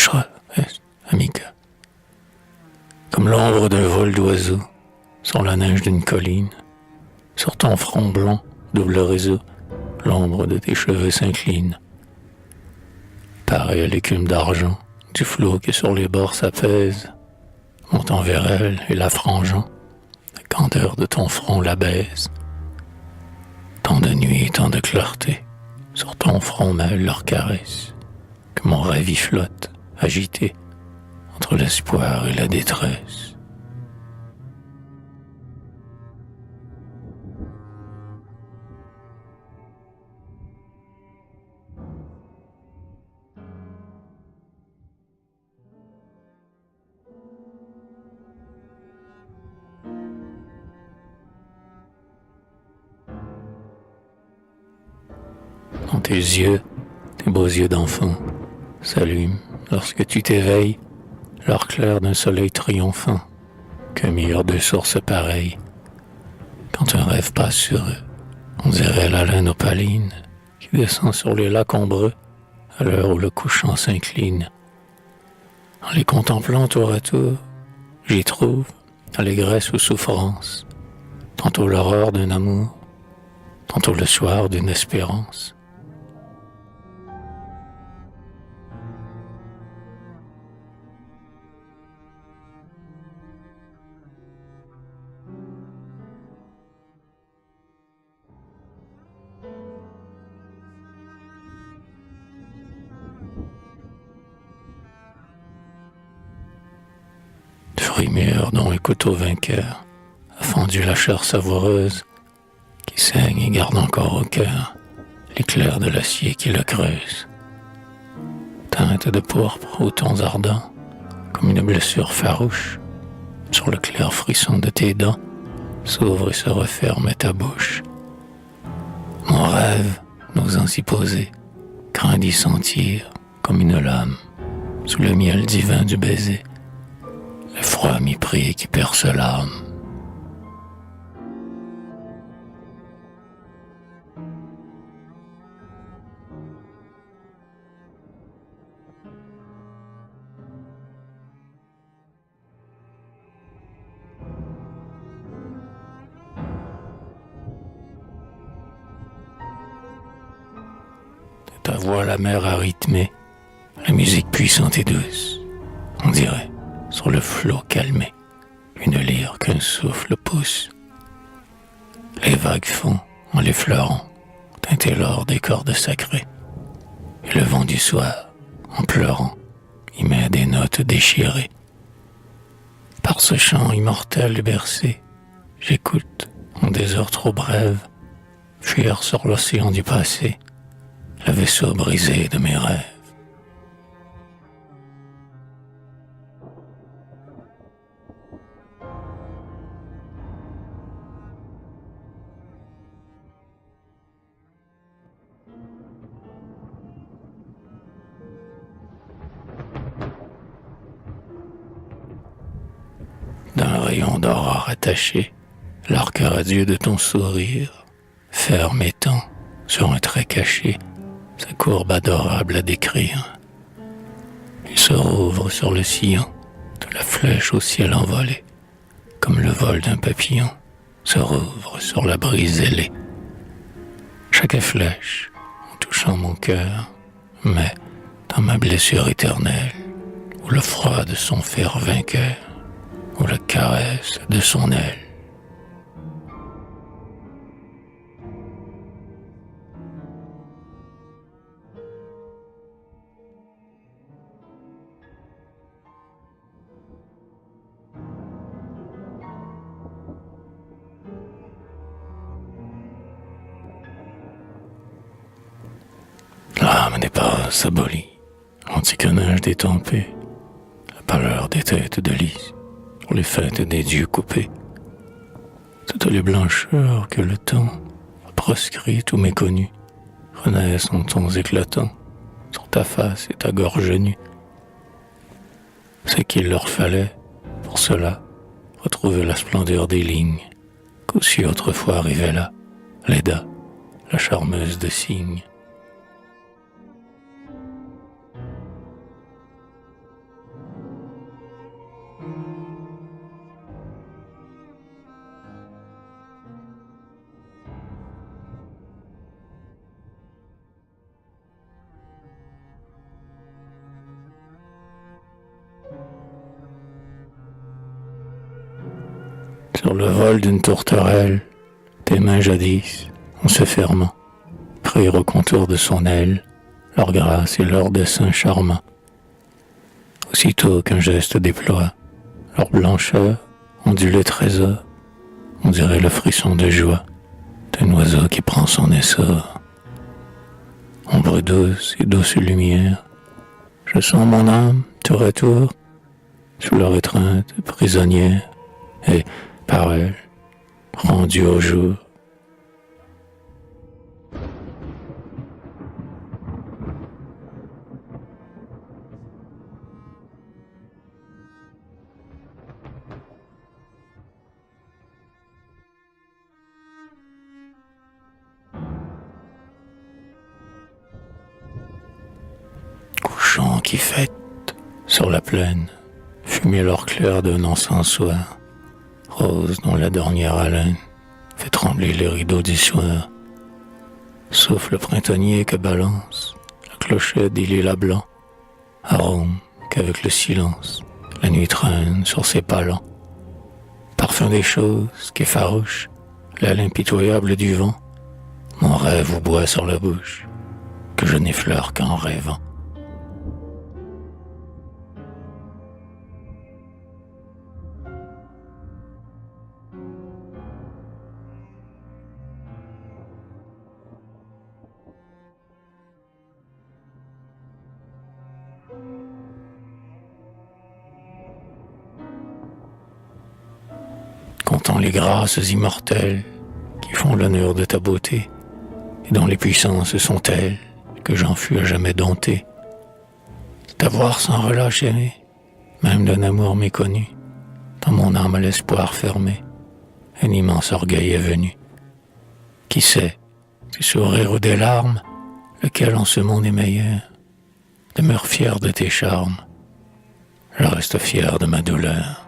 Mishra est amica. Comme l'ombre d'un vol d'oiseau sur la neige d'une colline, sur ton front blanc, double réseau, l'ombre de tes cheveux s'incline. Pareil à l'écume d'argent du flot qui sur les bords s'apaise, montant vers elle et la frangeant, la candeur de ton front la baise. Tant de nuit et tant de clarté, sur ton front mêle leur caresse, que mon rêve y flotte, agité, entre l'espoir et la détresse. Dans tes yeux, tes beaux yeux d'enfant s'allument lorsque tu t'éveilles, l'or clair d'un soleil triomphant, qu'un meilleur de sources pareilles. Quand un rêve passe sur eux, on dirait la laine opaline qui descend sur les lacs ombreux à l'heure où le couchant s'incline. En les contemplant tour à tour, j'y trouve allégresse ou souffrance, tantôt l'horreur d'un amour, tantôt le soir d'une espérance. Fruits mûrs dont un couteau vainqueur a fendu la chair savoureuse, qui saigne et garde encore au cœur l'éclair de l'acier qui le creuse. Teinte de pourpre aux tons ardents, comme une blessure farouche, sur le clair frisson de tes dents, s'ouvre et se referme ta bouche. Mon rêve, n'osant s'y poser, craint d'y sentir, comme une lame, sous le miel divin du baiser, le froid mépris qui perce l'âme. De ta voix la mer a rythmé, la musique puissante et douce, on dirait, sur le flot calmé, une lyre qu'un souffle pousse. Les vagues font, en l'effleurant, teinter l'or des cordes sacrées. Et le vent du soir, en pleurant, y met des notes déchirées. Par ce chant immortel bercé, j'écoute, en des heures trop brèves, fuir sur l'océan du passé, le vaisseau brisé de mes rêves. D'un rayon d'aurore attaché, l'arc radieux de ton sourire, ferme et tend, sur un trait caché, sa courbe adorable à décrire. Il se rouvre sur le sillon de la flèche au ciel envolé, comme le vol d'un papillon se rouvre sur la brise ailée. Chaque flèche, en touchant mon cœur, mais dans ma blessure éternelle, où le froid de son fer vainqueur, ou la caresse de son aile. L'âme n'est pas abolie, l'antiquenage détempé, la pâleur des têtes de lys, pour les fêtes des dieux coupés, toutes les blancheurs que le temps a proscrites ou méconnues renaissent en tons éclatants sur ta face et ta gorge nue. C'est qu'il leur fallait, pour cela, retrouver la splendeur des lignes qu'aussi autrefois arrivait là, Leda, la charmeuse de cygne. sur le vol d'une tourterelle, tes mains jadis, en se fermant, prirent au contour de son aile leur grâce et leur dessin charmant. Aussitôt qu'un geste déploie leur blancheur, ondule les trésors, on dirait le frisson de joie d'un oiseau qui prend son essor. Ombre douce et douce lumière, je sens mon âme tour à tour sous leur étreinte prisonnière et, par elle, rendue au jour. Couchant qui fête sur la plaine, fumer leur clair d'un encensoir, rose dont la dernière haleine fait trembler les rideaux du soir. Souffle printanier que balance la clochette des lilas blancs, arôme qu'avec le silence la nuit traîne sur ses palans. Parfum des choses qu'effarouche l'aile impitoyable du vent, mon rêve vous boit sur la bouche, que je n'effleure qu'en rêvant. Comptant les grâces immortelles qui font l'honneur de ta beauté, et dont les puissances sont telles que j'en fus à jamais dompté. T'avoir sans relâche aimé, même d'un amour méconnu, dans mon âme à l'espoir fermé, un immense orgueil est venu. Qui sait, du sourire ou des larmes, lequel en ce monde est meilleur, demeure fier de tes charmes, je reste fier de ma douleur.